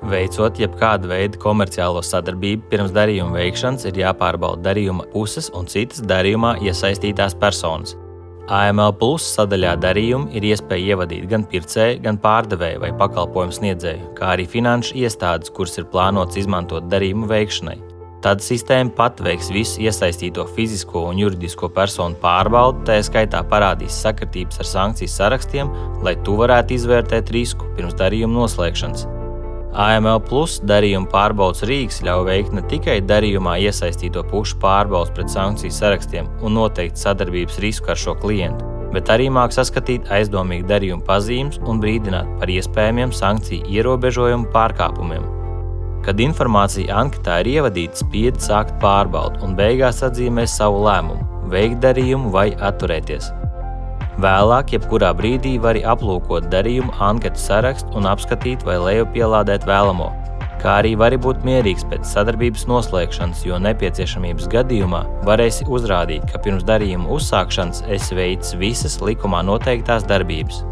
Veicot jebkāda veida komerciālo sadarbību, pirms darījuma veikšanas ir jāpārbauda darījuma puses un citas darījumā iesaistītās personas. AML Plus sadaļā darījumi ir iespēja ievadīt gan pircēju, gan pārdevēju vai pakalpojumu sniedzēju, kā arī finanšu iestādes, kuras ir plānotas izmantot darījumu veikšanai. Tad sistēma pat veiks visu iesaistīto fizisko un juridisko personu pārbaudi, tā skaitā parādīs sakritības ar sankciju sarakstiem, lai tu varētu izvērtēt risku pirms darījuma noslēgšanas. AML Plus darījuma pārbaudes rīks ļauj veikt ne tikai darījumā iesaistīto pušu pārbaudes pret sankciju sarakstiem un noteikt sadarbības risku ar šo klientu, bet arī māk saskatīt aizdomīgu darījumu pazīmes un brīdināt par iespējamiem sankciju ierobežojumu pārkāpumiem. Kad informācija anketā ir ievadīta, spied sākt pārbaudi un beigās atzīmē savu lēmumu – veikt darījumu vai atturēties. Vēlāk, jebkurā brīdī vari aplūkot darījumu anketu sarakstu un apskatīt vai lejupielādēt vēlamo, kā arī vari būt mierīgs pēc sadarbības noslēgšanas, jo nepieciešamības gadījumā varēsi uzrādīt, ka pirms darījuma uzsākšanas esi veicis visas likumā noteiktās darbības.